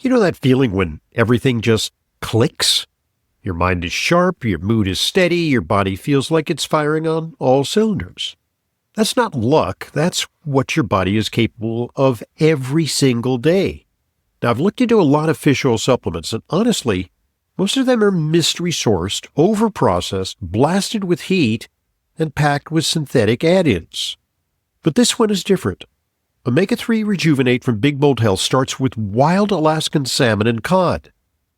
You know that feeling when everything just clicks? Your mind is sharp, your mood is steady, your body feels like it's firing on all cylinders. That's not luck, that's what your body is capable of every single day. Now, I've looked into a lot of fish oil supplements, and honestly, most of them are mystery sourced, overprocessed, blasted with heat, and packed with synthetic add-ins. But this one is different. Omega-3 Rejuvenate from Big Bold Health starts with wild Alaskan salmon and cod,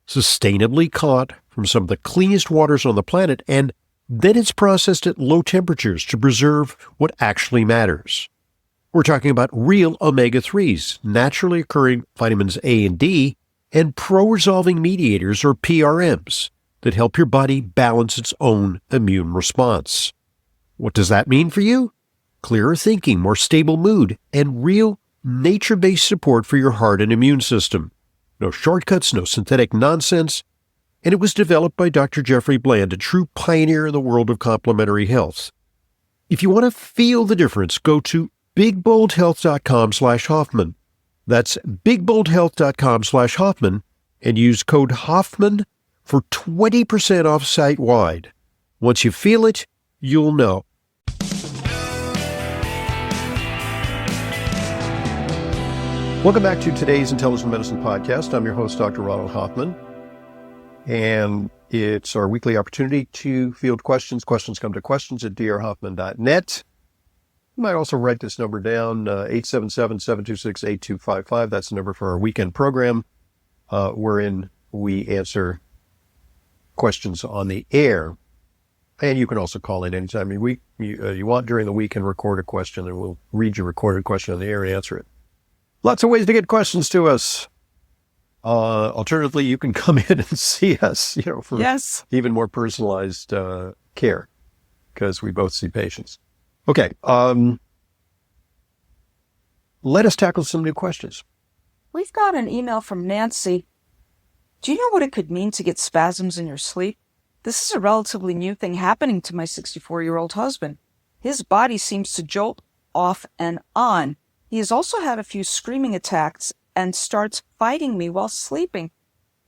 sustainably caught from some of the cleanest waters on the planet, and then it's processed at low temperatures to preserve what actually matters. We're talking about real omega-3s, naturally occurring vitamins A and D, and pro-resolving mediators, or PRMs, that help your body balance its own immune response. What does that mean for you? Clearer thinking, more stable mood, and real nature-based support for your heart and immune system. No shortcuts, no synthetic nonsense. And it was developed by Dr. Jeffrey Bland, a true pioneer in the world of complementary health. If you want to feel the difference, go to bigboldhealth.com/Hoffman. That's bigboldhealth.com/Hoffman and use code Hoffman for 20% off site-wide. Once you feel it, you'll know. Welcome back to today's Intelligent Medicine Podcast. I'm your host, Dr. Ronald Hoffman, and it's our weekly opportunity to field questions. Questions come to questions@drhoffman.net. You might also write this number down, 877-726-8255. That's the number for our weekend program, wherein we answer questions on the air. And you can also call in anytime you want during the week and record a question, and we'll read your recorded question on the air and answer it. Lots of ways to get questions to us. Alternatively, you can come in and see us, for even more personalized care, because we both see patients. Okay, let us tackle some new questions. We've got an email from Nancy. Do you know what it could mean to get spasms in your sleep? This is a relatively new thing happening to my 64-year-old husband. His body seems to jolt off and on. He has also had a few screaming attacks and starts fighting me while sleeping.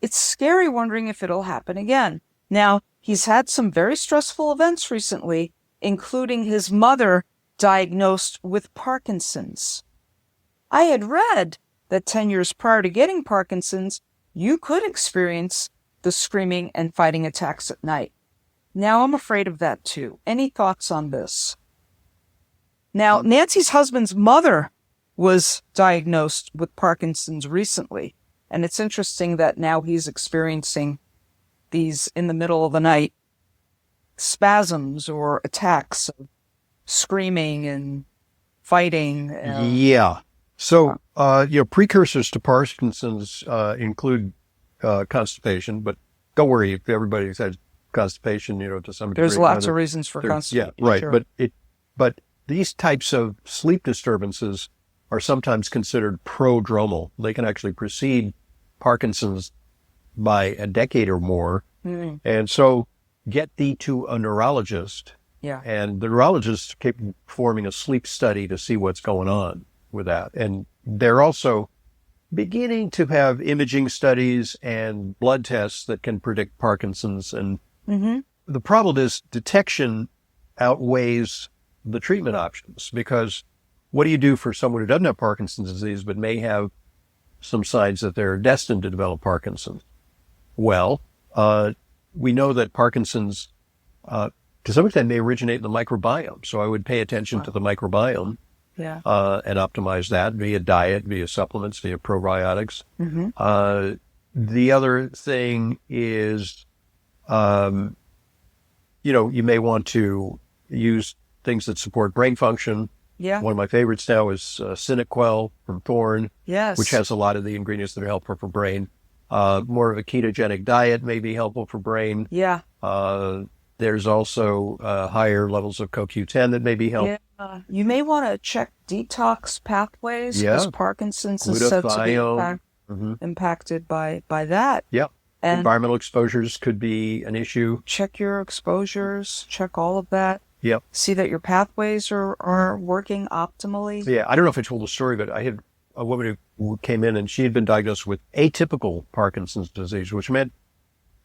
It's scary wondering if it'll happen again. Now, he's had some very stressful events recently, including his mother diagnosed with Parkinson's. I had read that 10 years prior to getting Parkinson's, you could experience the screaming and fighting attacks at night. Now I'm afraid of that too. Any thoughts on this? Now, Nancy's husband's mother was diagnosed with Parkinson's recently, and it's interesting that now he's experiencing these in the middle of the night spasms or attacks of screaming and fighting. Yeah. So, precursors to Parkinson's include constipation, but don't worry if everybody's had constipation, to some degree. There's lots of reasons for constipation. Yeah, right. Sure. But these types of sleep disturbances are sometimes considered prodromal. They can actually precede Parkinson's by a decade or more. Mm-hmm. And so get thee to a neurologist. Yeah. And the neurologists keep performing a sleep study to see what's going on with that. And they're also beginning to have imaging studies and blood tests that can predict Parkinson's. And the problem is detection outweighs the treatment options, because what do you do for someone who doesn't have Parkinson's disease but may have some signs that they're destined to develop Parkinson's? Well, we know that Parkinson's, to some extent, may originate in the microbiome. So I would pay attention to the microbiome and optimize that via diet, via supplements, via probiotics. Mm-hmm. The other thing is, you may want to use things that support brain function. Yeah. One of my favorites now is Cinequel from Thorne, yes, which has a lot of the ingredients that are helpful for brain. More of a ketogenic diet may be helpful for brain. Yeah. There's also higher levels of CoQ10 that may be helpful. Yeah. You may want to check detox pathways, because Parkinson's is said to be impacted by that. Yeah. And environmental exposures could be an issue. Check your exposures, check all of that. Yep. See that your pathways are working optimally. Yeah, I don't know if I told the story, but I had a woman who came in and she had been diagnosed with atypical Parkinson's disease, which meant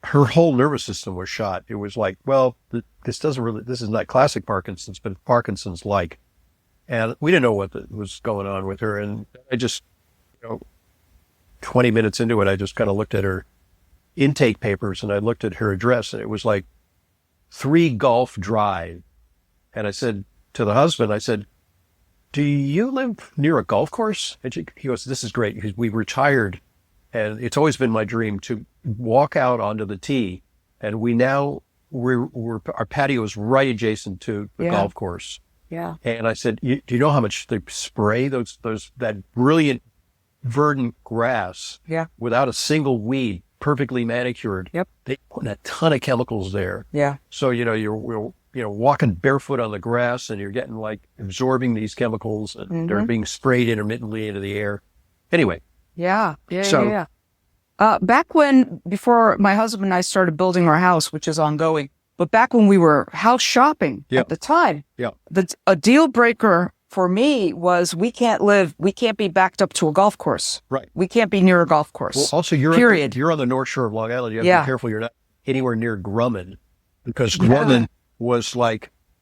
her whole nervous system was shot. It was like, well, this is not classic Parkinson's, but Parkinson's like. And we didn't know what was going on with her. And I just, 20 minutes into it, I just kind of looked at her intake papers and I looked at her address and it was like 3 Gulf Drive. And I said to the husband, I said, do you live near a golf course? And he goes, this is great because we retired and it's always been my dream to walk out onto the tee. And our patio is right adjacent to the golf course. Yeah. And I said, do you know how much they spray that brilliant verdant grass without a single weed, perfectly manicured? Yep. They put a ton of chemicals there. Yeah. So, you're walking barefoot on the grass and you're getting absorbing these chemicals and they're being sprayed intermittently into the air. Anyway. Yeah. Back before my husband and I started building our house, which is ongoing, but back when we were house shopping at the time, a deal breaker for me was we can't be backed up to a golf course. Right. We can't be near a golf course. Well, also, you're on the North Shore of Long Island. You have to be careful you're not anywhere near Grumman because Grumman was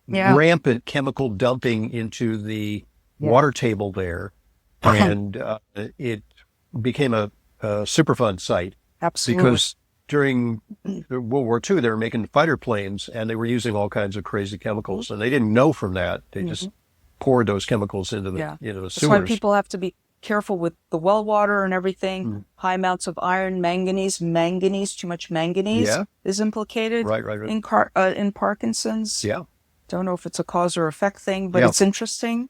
rampant chemical dumping into the water table there. And it became a Superfund site. Absolutely. Because during World War II, they were making fighter planes and they were using all kinds of crazy chemicals. And they didn't know from that. They just poured those chemicals into the sewers. That's why people have to be careful with the well water and everything. High amounts of iron, manganese, too much manganese is implicated in Parkinson's. Yeah. Don't know if it's a cause or effect thing, but it's interesting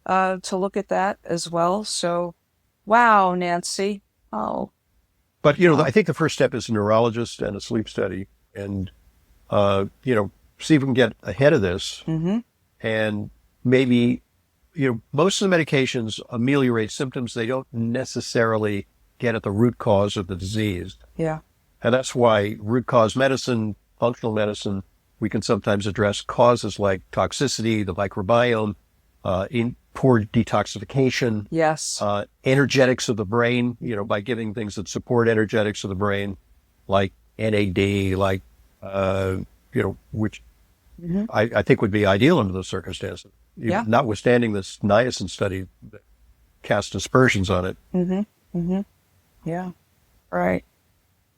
to look at that as well. So, wow, Nancy. Oh. But, I think the first step is a neurologist and a sleep study and, see if we can get ahead of this and maybe, most of the medications ameliorate symptoms. They don't necessarily get at the root cause of the disease. Yeah. And that's why root cause medicine, functional medicine, we can sometimes address causes like toxicity, the microbiome, poor detoxification. Yes. Energetics of the brain, by giving things that support energetics of the brain, like NAD, which I think would be ideal under those circumstances. Notwithstanding this niacin study that cast aspersions on it. Yeah. Right.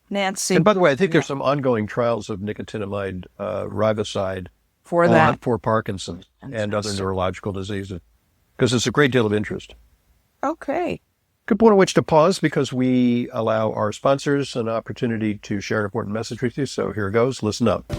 Nancy. And by the way, I think there's some ongoing trials of nicotinamide riboside for Parkinson's and other neurological diseases, because there's a great deal of interest. Okay. Good point at which to pause because we allow our sponsors an opportunity to share an important message with you. So here it goes. Listen up.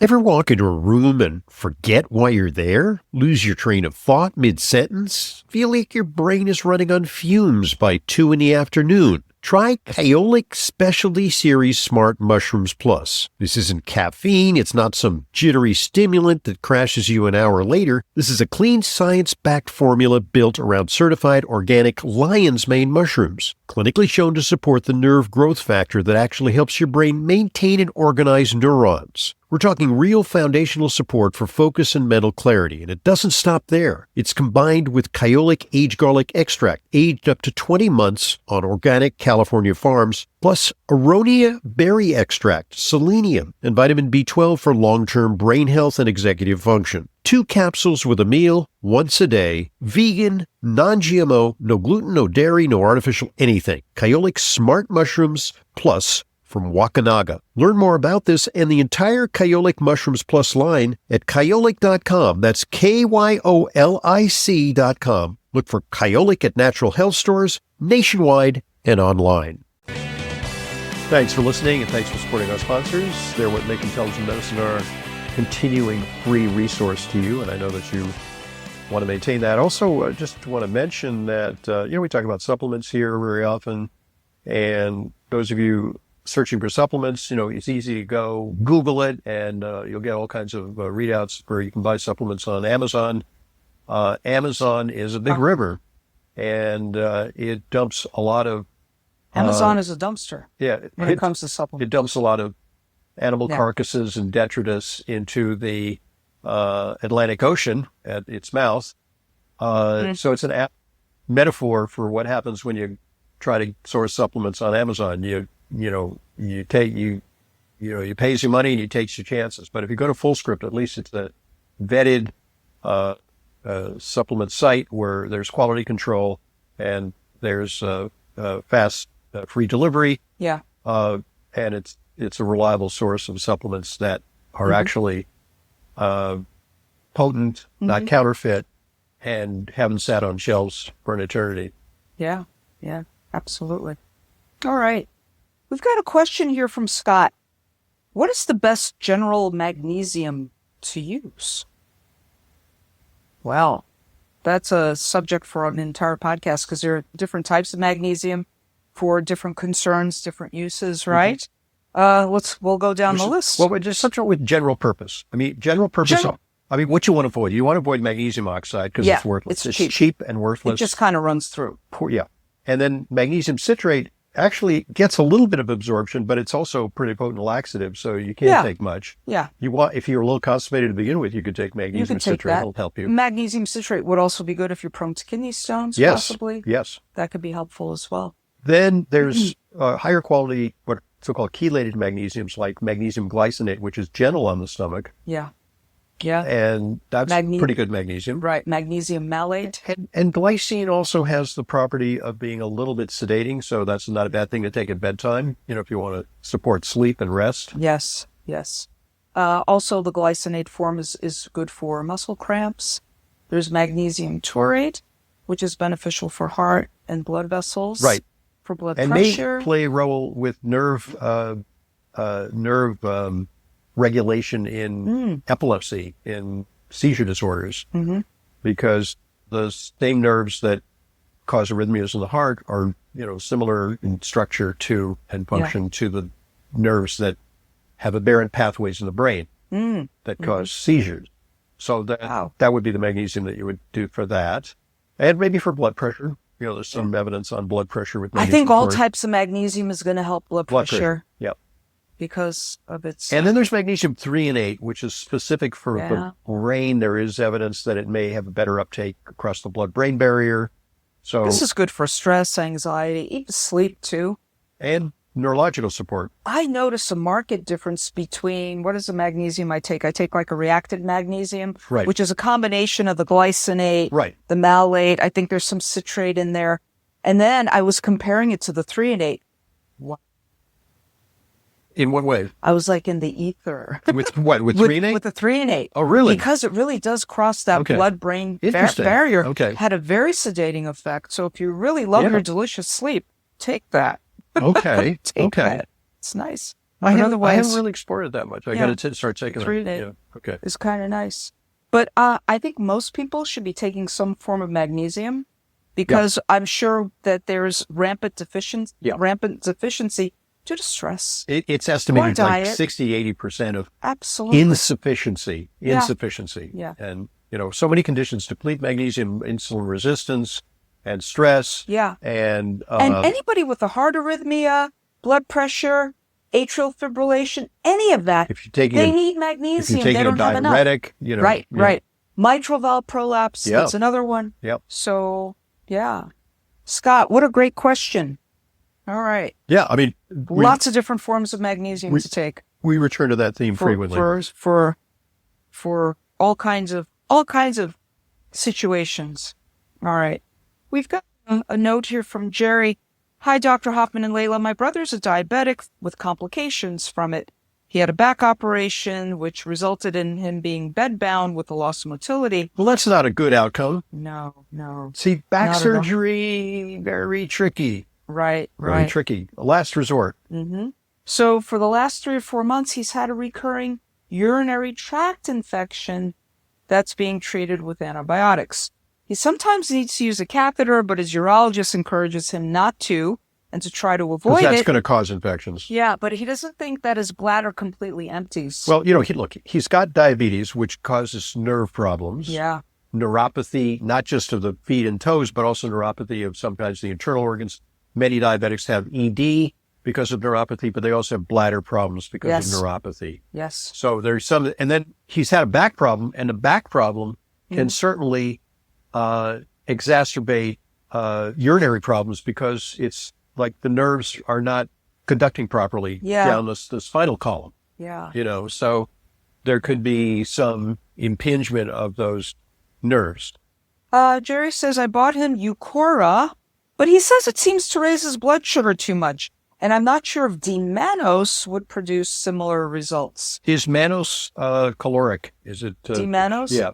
Ever walk into a room and forget why you're there? Lose your train of thought mid-sentence? Feel like your brain is running on fumes by 2 p.m? Try Kyolic Specialty Series Smart Mushrooms Plus. This isn't caffeine. It's not some jittery stimulant that crashes you an hour later. This is a clean, science-backed formula built around certified organic lion's mane mushrooms, clinically shown to support the nerve growth factor that actually helps your brain maintain and organize neurons. We're talking real foundational support for focus and mental clarity, and it doesn't stop there. It's combined with Kyolic Aged Garlic Extract, aged up to 20 months on organic California farms, plus Aronia Berry Extract, selenium, and vitamin B12 for long-term brain health and executive function. 2 capsules with a meal, once a day, vegan, non-GMO, no gluten, no dairy, no artificial anything. Kyolic Smart Mushrooms Plus from Wakanaga. Learn more about this and the entire Kyolic Mushrooms Plus line at kyolic.com. That's KYOLIC.com. Look for Kyolic at natural health stores nationwide and online. Thanks for listening and thanks for supporting our sponsors. They're what make intelligent medicine our continuing free resource to you, and I know that you want to maintain that. Also, just want to mention that, we talk about supplements here very often, and those of you searching for supplements, it's easy to go Google it and you'll get all kinds of readouts where you can buy supplements on Amazon. Amazon is a big river and it dumps a lot of... Amazon is a dumpster when it comes to supplements. It dumps a lot of animal carcasses and detritus into the Atlantic Ocean at its mouth. So it's an metaphor for what happens when you try to source supplements on Amazon. You pay your money and you take your chances. But if you go to FullScript, at least it's a vetted supplement site where there's quality control and there's fast free delivery. Yeah. And it's a reliable source of supplements that are actually potent, not counterfeit, and haven't sat on shelves for an eternity. Yeah. Yeah. Absolutely. All right. We've got a question here from Scott. What is the best general magnesium to use? Well, that's a subject for an entire podcast because there are different types of magnesium for different concerns, different uses, right? We'll go down the list. Well, we're just something with general purpose. I mean, general purpose. What you want to avoid? You want to avoid magnesium oxide because it's worthless. It's cheap and worthless. It just kind of runs through. Yeah. And then magnesium citrate actually gets a little bit of absorption, but it's also pretty potent laxative, so you can't take much. Yeah. If you're a little constipated to begin with, you could take magnesium citrate. It'll help you. Magnesium citrate would also be good if you're prone to kidney stones, possibly. Yes. That could be helpful as well. Then there's higher quality, what so-called chelated magnesiums like magnesium glycinate, which is gentle on the stomach. Yeah. Yeah. And that's pretty good magnesium. Right. Magnesium malate. And glycine also has the property of being a little bit sedating, so that's not a bad thing to take at bedtime, if you want to support sleep and rest. Yes. Yes. Also, the glycinate form is good for muscle cramps. There's magnesium taurate, which is beneficial for heart and blood vessels. Right. For blood and pressure. And may play a role with nerve regulation in epilepsy, in seizure disorders, because the same nerves that cause arrhythmias in the heart are, similar in structure to and function to the nerves that have aberrant pathways in the brain that cause seizures. So that would be the magnesium that you would do for that. And maybe for blood pressure. There's some evidence on blood pressure with magnesium. I think all types of magnesium is going to help blood pressure. Yep. Because of its... And then there's magnesium 3 and 8, which is specific for the brain. There is evidence that it may have a better uptake across the blood-brain barrier. So this is good for stress, anxiety, even sleep too. And neurological support. I notice a marked difference between, what is the magnesium I take? I take like a reacted magnesium, which is a combination of the glycinate, the malate. I think there's some citrate in there. And then I was comparing it to the 3 and 8. Wow. In what way? I was like in the ether. With what? With 3 and 8? With the 3 and 8. Oh, really? Because it really does cross that blood-brain barrier. Okay. Had a very sedating effect. So if you really love your delicious sleep, take that. Okay. Take that. It's nice. I haven't really explored it that much. I got to start taking 3 and 8. Yeah. Okay. It's kind of nice. But I think most people should be taking some form of magnesium because I'm sure that there's rampant deficiency due to stress. It's estimated like 60-80% of insufficiency. Yeah. And, so many conditions deplete magnesium, insulin resistance and stress. Yeah. And anybody with a heart arrhythmia, blood pressure, atrial fibrillation, any of that, they need magnesium. If you're taking a diuretic, Right. Mitral valve prolapse, that's another one. Yep. So, Scott, what a great question. All right. Yeah, I mean... Lots of different forms of magnesium to take. We return to that theme frequently. For all kinds of situations. All right. We've got a note here from Jerry. Hi, Dr. Hoffman and Leyla. My brother's a diabetic with complications from it. He had a back operation, which resulted in him being bedbound with a loss of motility. Well, that's not a good outcome. No. See, back surgery, very tricky. Right. Very tricky. A last resort. Mm-hmm. So for the last 3 or 4 months, he's had a recurring urinary tract infection that's being treated with antibiotics. He sometimes needs to use a catheter, but his urologist encourages him not to and to try to avoid it. Because that's going to cause infections. Yeah, but he doesn't think that his bladder completely empties. Well, he's got diabetes, which causes nerve problems. Yeah. Neuropathy, not just of the feet and toes, but also neuropathy of sometimes the internal organs. Many diabetics have ED because of neuropathy, but they also have bladder problems because of neuropathy. Yes. So there's some, and then he's had a back problem, and the back problem can certainly exacerbate urinary problems because it's like the nerves are not conducting properly down the spinal column. Yeah. So there could be some impingement of those nerves. Jerry says, I bought him ENCORE, but he says it seems to raise his blood sugar too much. And I'm not sure if D-mannose would produce similar results. Is mannose caloric? Is it? D-mannose? Yeah.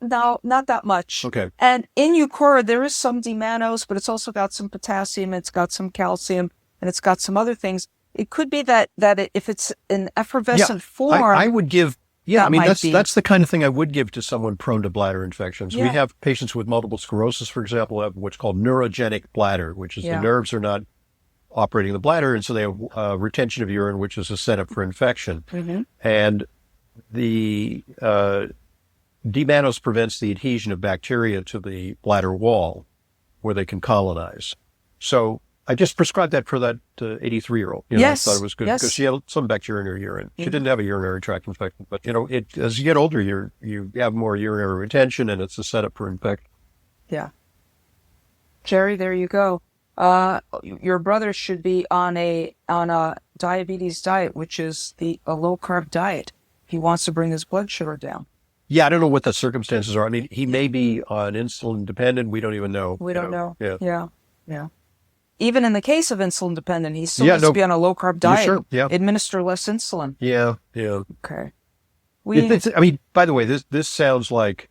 No, not that much. Okay. And in ENCORE, there is some D-mannose, but it's also got some potassium, it's got some calcium, and it's got some other things. It could be that if it's in effervescent form, I would give. Yeah, I mean that's the kind of thing I would give to someone prone to bladder infections. Yeah. We have patients with multiple sclerosis, for example, have what's called neurogenic bladder, which is the nerves are not operating the bladder, and so they have retention of urine, which is a setup for infection. Mm-hmm. And the D-mannose prevents the adhesion of bacteria to the bladder wall, where they can colonize. So I just prescribed that for that 83-year-old. Yes. I thought it was good because she had some bacteria in her urine. She didn't have a urinary tract infection, but as you get older, you have more urinary retention, and it's a setup for infection. Yeah. Jerry, there you go. Your brother should be on a diabetes diet, which is a low carb diet. He wants to bring his blood sugar down. Yeah, I don't know what the circumstances are. I mean, he may be on insulin dependent. We don't even know. We don't know. Yeah. Even in the case of insulin dependent, he still needs to be on a low carb diet. Sure? Yeah. Administer less insulin. Yeah. Okay. I mean, by the way, this sounds like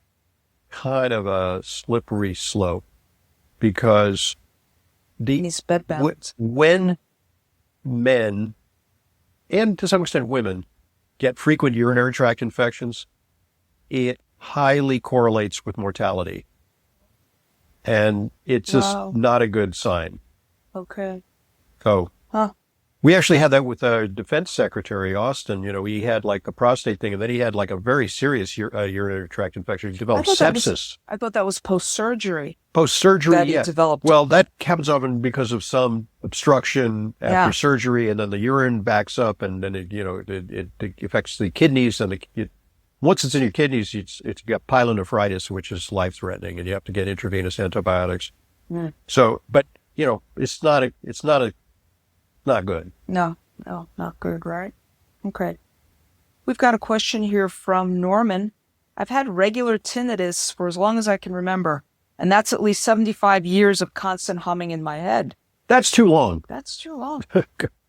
kind of a slippery slope because needs bed balance. When men, and to some extent women, get frequent urinary tract infections, it highly correlates with mortality. And it's just not a good sign. Okay. So we actually had that with our defense secretary, Austin. He had like a prostate thing, and then he had like a very serious urinary tract infection. He developed sepsis. I thought that was post-surgery. Post-surgery, that he developed. Well, that happens often because of some obstruction after surgery, and then the urine backs up, and then it affects the kidneys, and once it's in your kidneys, it's got pyelonephritis, which is life-threatening, and you have to get intravenous antibiotics. Mm. So, but it's not good. No, not good, right? Okay. We've got a question here from Norman. I've had regular tinnitus for as long as I can remember, and that's at least 75 years of constant humming in my head. That's too long. That's too long.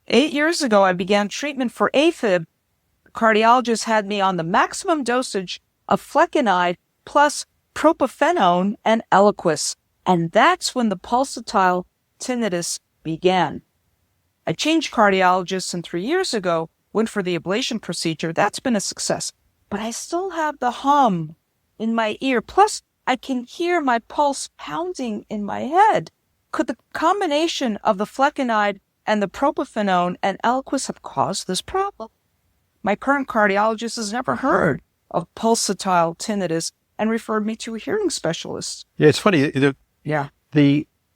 8 years ago, I began treatment for AFib. The cardiologist had me on the maximum dosage of flecainide plus propafenone and Eliquis, and that's when the pulsatile tinnitus began. I changed cardiologists, and 3 years ago, went for the ablation procedure. That's been a success. But I still have the hum in my ear. Plus, I can hear my pulse pounding in my head. Could the combination of the flecainide and the propafenone and Eliquis have caused this problem? My current cardiologist has never heard of pulsatile tinnitus and referred me to a hearing specialist. Yeah, it's funny.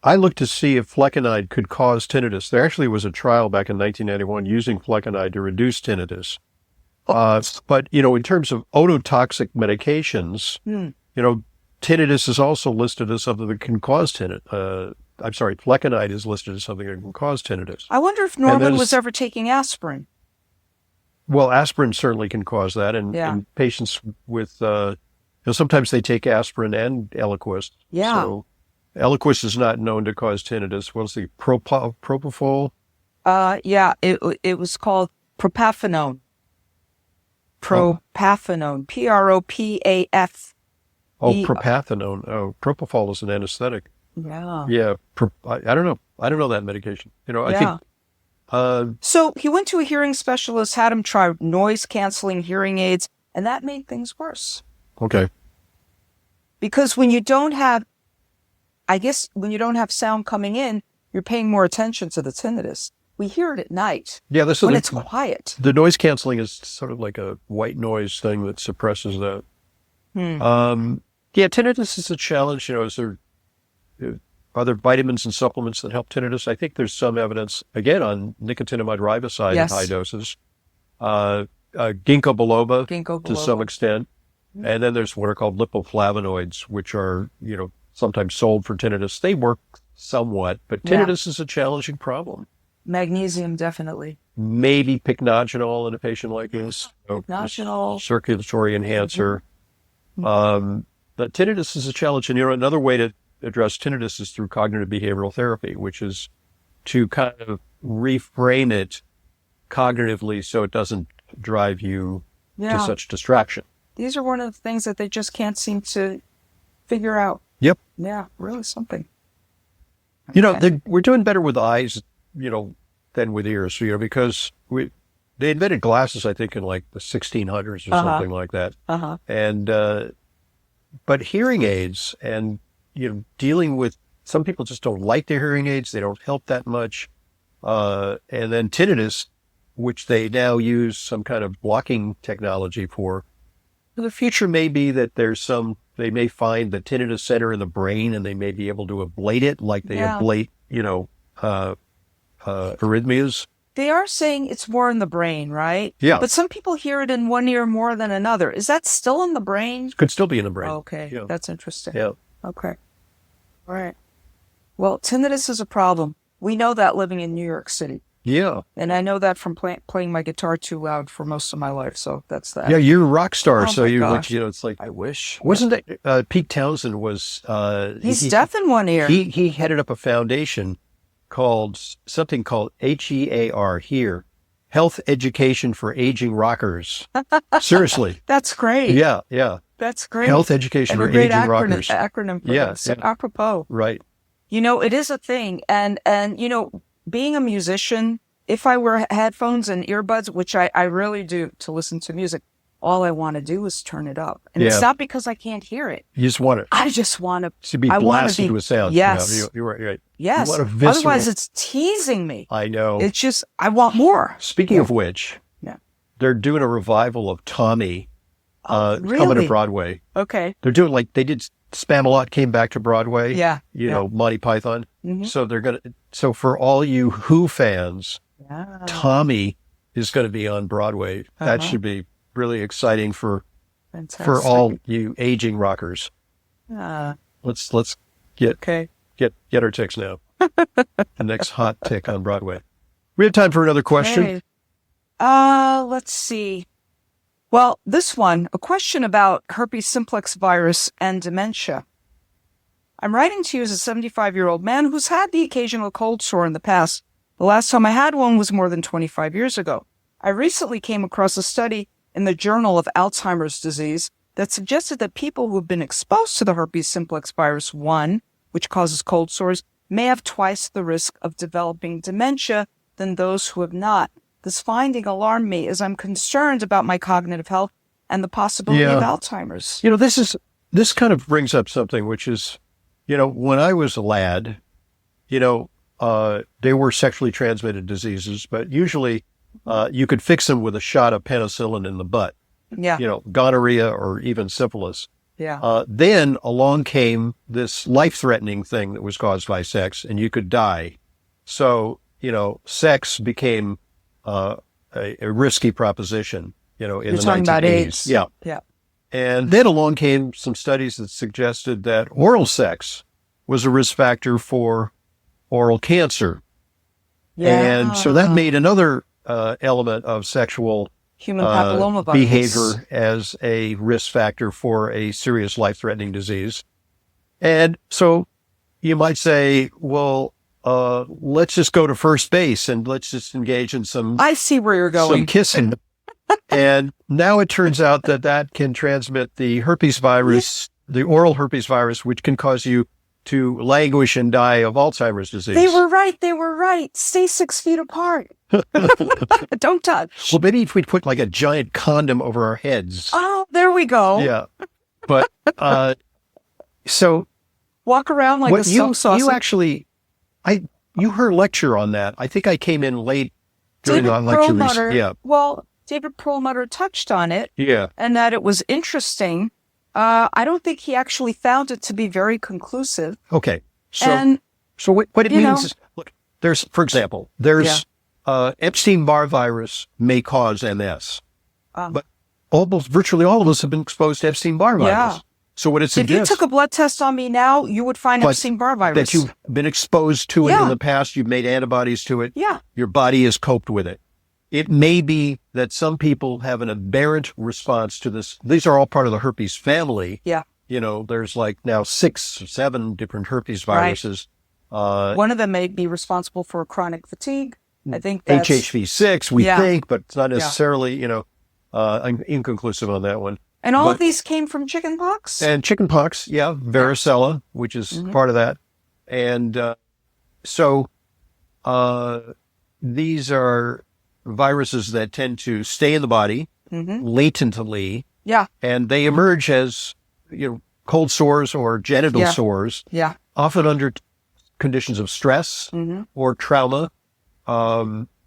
I looked to see if flecainide could cause tinnitus. There actually was a trial back in 1991 using flecainide to reduce tinnitus. But, in terms of ototoxic medications, tinnitus is also listed as something that can cause tinnitus. Flecainide is listed as something that can cause tinnitus. I wonder if Norman was ever taking aspirin. Well, aspirin certainly can cause that. And patients with, sometimes they take aspirin and Eliquis. Yeah. So Eliquis is not known to cause tinnitus. What's the propofol? It was called propafenone. Propafenone. Propaf. Propafenone. Oh, propofol is an anesthetic. Yeah. Yeah. I don't know. I don't know that medication. I think. So he went to a hearing specialist, had him try noise-canceling hearing aids, and that made things worse. Okay. Because when you don't have sound coming in, you're paying more attention to the tinnitus. We hear it at night. Yeah, when it's quiet. The noise canceling is sort of like a white noise thing that suppresses that. Tinnitus is a challenge. Are there vitamins and supplements that help tinnitus? I think there's some evidence, again, on nicotinamide riboside in high doses. Ginkgo biloba to some extent. And then there's what are called lipoflavonoids, which are, sometimes sold for tinnitus. They work somewhat, but tinnitus is a challenging problem. Magnesium, definitely. Maybe pycnogenol in a patient like this. Pycnogenol. Circulatory enhancer. But tinnitus is a challenge. And another way to address tinnitus is through cognitive behavioral therapy, which is to kind of reframe it cognitively so it doesn't drive you to such distraction. These are one of the things that they just can't seem to figure out. Yep. Yeah, really something. We're doing better with eyes, than with ears, because they invented glasses, I think, in like the 1600s or something like that. And, but hearing aids and, dealing with, some people just don't like their hearing aids. They don't help that much. And then tinnitus, which they now use some kind of blocking technology for. The future may be that they may find the tinnitus center in the brain and they may be able to ablate it like they ablate, arrhythmias. They are saying it's more in the brain, right? Yeah. But some people hear it in one ear more than another. Is that still in the brain? Could still be in the brain. Okay. Yeah. That's interesting. Yeah. Okay. All right. Well, tinnitus is a problem. We know that living in New York City. Yeah. And I know that from playing my guitar too loud for most of my life. So that's that. Yeah, you're a rock star. Oh so my gosh. it's like, I wish. Wasn't that Pete Townsend was, He's deaf in one ear. He headed up a foundation called HEAR, here, Health Education for Aging Rockers. Seriously. That's great. Yeah. That's great. Health Education for Aging Rockers. Acronym for this. Apropos. Right. It is a thing. And being a musician, if I wear headphones and earbuds, which I really do to listen to music, all I want to do is turn it up. And it's not because I can't hear it. You just want it. I just want to be blasted with sound. Yes. You're right. Yes. You want a visceral. Otherwise, it's teasing me. I know. It's just, I want more. Speaking of which, they're doing a revival of Tommy really? coming to Broadway. Okay. They're doing they did Spamalot came back to Broadway. Yeah. Monty Python. Mm-hmm. So for all you Who fans, Tommy is going to be on Broadway. That should be really exciting for all you aging rockers. Let's get our ticks now. The next hot tick on Broadway. We have time for another question. Okay. Let's see. Well, this one, a question about herpes simplex virus and dementia. I'm writing to you as a 75-year-old man who's had the occasional cold sore in the past. The last time I had one was more than 25 years ago. I recently came across a study in the Journal of Alzheimer's Disease that suggested that people who have been exposed to the herpes simplex virus 1, which causes cold sores, may have twice the risk of developing dementia than those who have not. This finding alarmed me as I'm concerned about my cognitive health and the possibility of Alzheimer's. This kind of brings up something, which is, when I was a lad, they were sexually transmitted diseases, but usually you could fix them with a shot of penicillin in the butt. Yeah. Gonorrhea or even syphilis. Yeah. Then along came this life-threatening thing that was caused by sex, and you could die. So, sex became a risky proposition, in the 1980s. Talking about AIDS. Yeah. Yeah. And then along came some studies that suggested that oral sex was a risk factor for oral cancer. Yeah. And so that made another element of sexual human papillomavirus behavior as a risk factor for a serious life-threatening disease. And so you might say, well, let's just go to first base and let's just engage in some... I see where you're going. Some kissing. And now it turns out that can transmit the herpes virus, the oral herpes virus, which can cause you to languish and die of Alzheimer's disease. They were right. Stay 6 feet apart. Don't touch. Well, maybe if we put like a giant condom over our heads. Oh, there we go. Yeah. But, so. Walk around like a silk sausage. You actually, you heard a lecture on that. I think I came in late during the lecture. Yeah. Well, David Perlmutter touched on it. Yeah. And that it was interesting. I don't think he actually found it to be very conclusive. Okay. So what it means is, look, for example, Epstein-Barr virus may cause MS, but virtually all of us have been exposed to Epstein-Barr virus. So what it If you suggests, took a blood test on me now, you would find But Epstein-Barr virus. that you've been exposed to it Yeah. in the past, you've made antibodies to it, Yeah. your body has coped with it. It may be that some people have an aberrant response to this. These are all part of the herpes family. Yeah. There's like now 6 or 7 different herpes Right. viruses. One of them may be responsible for chronic fatigue. I think that's HHV6, we Yeah. think, but it's not Yeah. necessarily, I'm inconclusive on that one. And all But- of these came from chickenpox? And chickenpox, yeah, varicella, which is part of that. And so these are viruses that tend to stay in the body latently, Yeah. and they emerge as cold sores or genital Yeah. sores, Yeah. often under conditions of stress or trauma.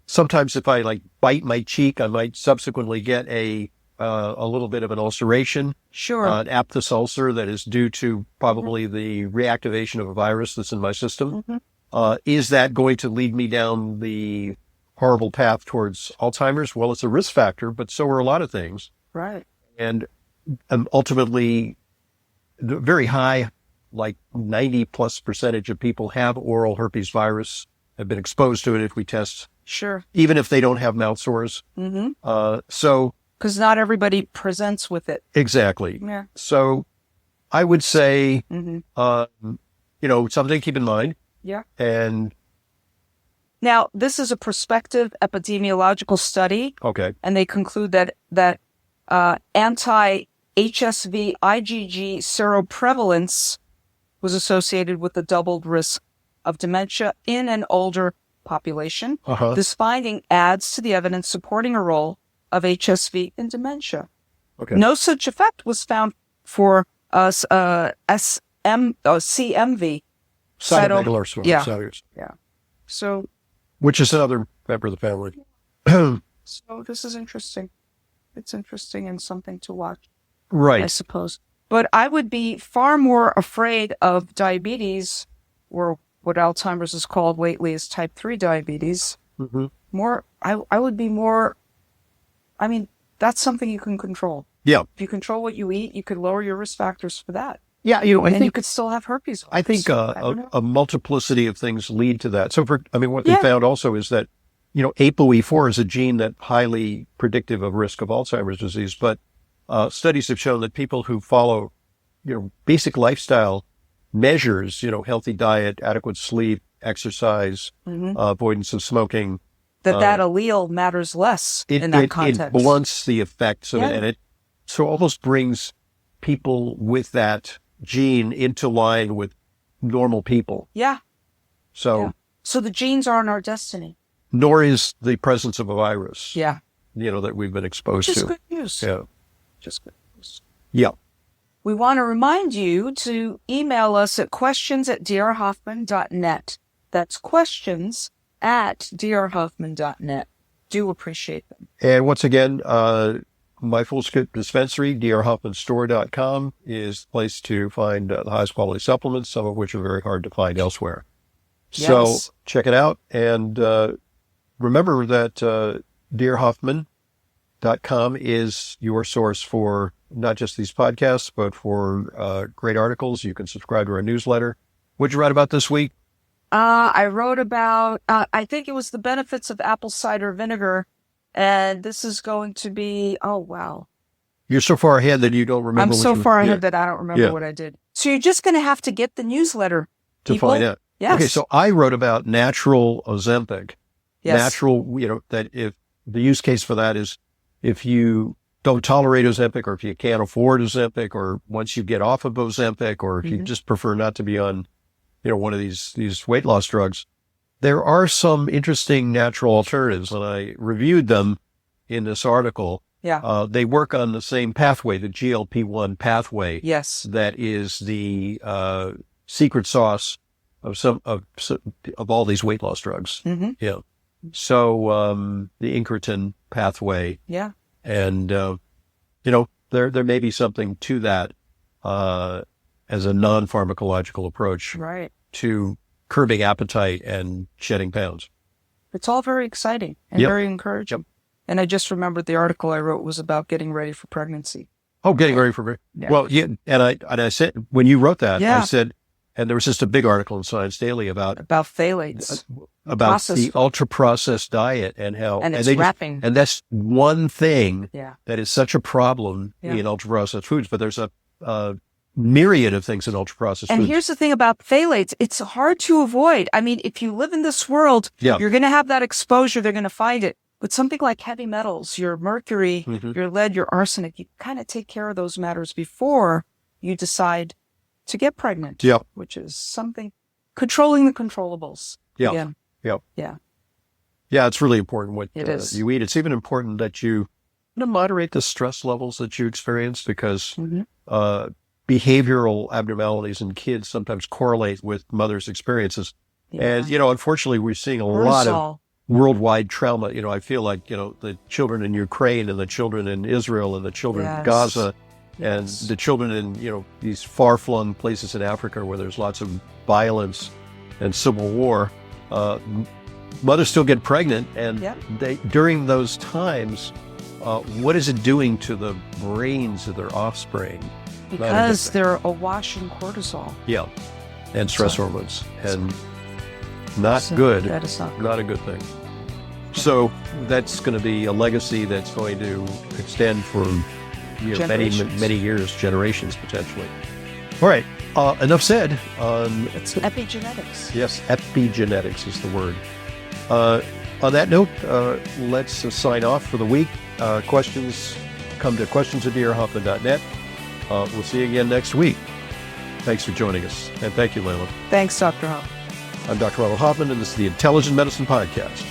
Sometimes if I bite my cheek, I might subsequently get a little bit of an ulceration, Sure. an aphthous ulcer that is due to probably the reactivation of a virus that's in my system. Is that going to lead me down the horrible path towards Alzheimer's? Well, it's a risk factor, but so are a lot of things. Right. And ultimately, the very high, like 90+% of people have oral herpes virus, have been exposed to it if we test, Sure. even if they don't have mouth sores. So Because not everybody presents with it. exactly. Yeah. So I would say, something to keep in mind. Yeah. And Now, this is a prospective epidemiological study, okay, and they conclude that anti-HSV IgG seroprevalence was associated with the doubled risk of dementia in an older population. This finding adds to the evidence supporting a role of HSV in dementia. okay, No such effect was found for CMV. cytomegalovirus, Yeah. So which is another member of the family. So this is interesting. It's interesting and something to watch, I Right. suppose. But I would be far more afraid of diabetes, or what Alzheimer's is called lately is type 3 diabetes. I would be more, that's something you can control. Yeah. If you control what you eat, you could lower your risk factors for that. Yeah. I And you think could still have herpes. I think don't know. a multiplicity of things lead to that. So what they Yeah. found also is that, ApoE4 is a gene that highly predictive of risk of Alzheimer's disease. But studies have shown that people who follow, basic lifestyle measures, healthy diet, adequate sleep, exercise, avoidance of smoking, that allele matters less in that context. It blunts the effects of Yeah. it, and it so almost brings people with that gene into line with normal people. Yeah. So, Yeah. So the genes aren't our destiny. nor is the presence of a virus, Yeah. that we've been exposed Just to. good news. Yeah. Just good news. Yeah. We want to remind you to email us at questions@drhoffman.net. That's questions@drhoffman.net. Do appreciate them. And once again, my full script dispensary, drhoffmanstore.com, is the place to find the highest quality supplements, some of which are very hard to find elsewhere. So Yes. check it out. And remember that drhoffman.com is your source for not just these podcasts, but for great articles. You can subscribe to our newsletter. What'd you write about this week? I wrote about, I think it was the benefits of apple cider vinegar. And this is going to be, oh, wow. You're so far ahead that you don't remember. I'm so far yeah, ahead that I don't remember Yeah. what I did. So you're just going to have to get the newsletter, to people. find out. Yes. Okay, so I wrote about natural Ozempic. Yes. Natural, that if the use case for that is if you don't tolerate Ozempic, or if you can't afford Ozempic, or once you get off of Ozempic, or if you just prefer not to be on, one of these weight loss drugs, there are some interesting natural alternatives, and I reviewed them in this article. Yeah. They work on the same pathway, the GLP-1 pathway. Yes. That is the secret sauce of all these weight loss drugs. Mm-hmm. Yeah. So the incretin pathway, Yeah. and there may be something to that as a non-pharmacological approach Right. to curbing appetite and shedding pounds. It's all very exciting and Yep. very encouraging. And I just remembered the article I wrote was about getting ready for pregnancy. Oh, getting ready for Yeah. well, yeah, and I said when you wrote that, Yeah. I said, and there was just a big article in Science Daily about phthalates. the ultra processed diet and how And it's they wrapping. and that's one thing Yeah. that is such a problem Yeah. in ultra processed foods. But there's a myriad of things in ultra processed And foods. here's the thing about phthalates. It's hard to avoid. I mean, if you live in this world, Yeah. you're going to have that exposure. They're going to find it. But something like heavy metals, your mercury, your lead, your arsenic, you kind of take care of those matters before you decide to get pregnant. Yeah. Which is something, controlling the controllables. Yeah. Again. Yeah. Yeah. Yeah, it's really important what It is. you eat. It's even important that you moderate the stress levels that you experience because behavioral abnormalities in kids sometimes correlate with mothers' experiences. Yeah. And, unfortunately, we're seeing a lot of Cortisol. worldwide trauma. I feel like, the children in Ukraine and the children in Israel and the children in Gaza and the children in, these far-flung places in Africa where there's lots of violence and civil war. Mothers still get pregnant, and they during those times, what is it doing to the brains of their offspring? Because they're awash in cortisol. Yeah, and stress hormones, and not good. That is not good. Not a good thing. So that's going to be a legacy that's going to extend for many years, generations potentially. All right, enough said. It's epigenetics. Yes, epigenetics is the word. On that note, let's sign off for the week. Questions, come to questions@drhoffman.net. We'll see you again next week. Thanks for joining us. And thank you, Leyla. Thanks, Dr. Hoffman. I'm Dr. Ronald Hoffman, and this is the Intelligent Medicine Podcast.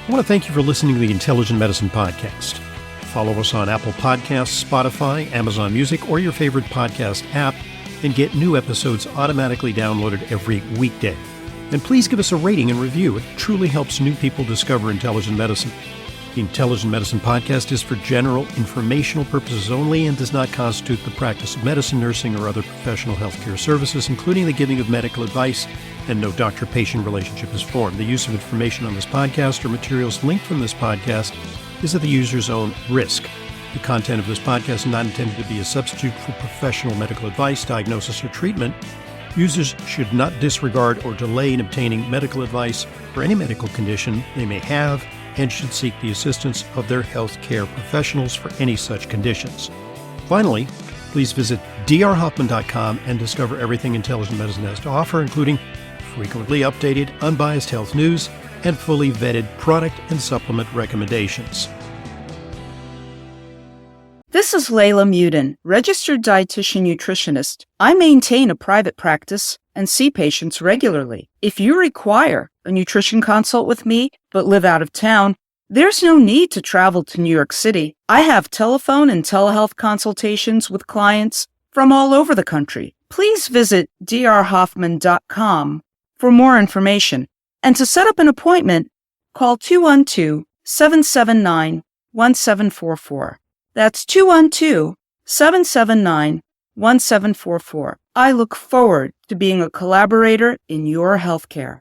I want to thank you for listening to the Intelligent Medicine Podcast. Follow us on Apple Podcasts, Spotify, Amazon Music, or your favorite podcast app, and get new episodes automatically downloaded every weekday. And please give us a rating and review. It truly helps new people discover intelligent medicine. The Intelligent Medicine Podcast is for general informational purposes only and does not constitute the practice of medicine, nursing, or other professional healthcare services, including the giving of medical advice, and no doctor-patient relationship is formed. The use of information on this podcast or materials linked from this podcast is at the user's own risk. The content of this podcast is not intended to be a substitute for professional medical advice, diagnosis, or treatment. Users should not disregard or delay in obtaining medical advice for any medical condition they may have and should seek the assistance of their healthcare professionals for any such conditions. Finally, please visit drhoffman.com and discover everything intelligent medicine has to offer, including frequently updated, unbiased health news and fully vetted product and supplement recommendations. This is Leyla Muden, registered dietitian nutritionist. I maintain a private practice and see patients regularly. If you require a nutrition consult with me but live out of town, there's no need to travel to New York City. I have telephone and telehealth consultations with clients from all over the country. Please visit drhoffman.com for more information. And to set up an appointment, call 212-779-1744. That's 212-779-1744. I look forward to being a collaborator in your healthcare.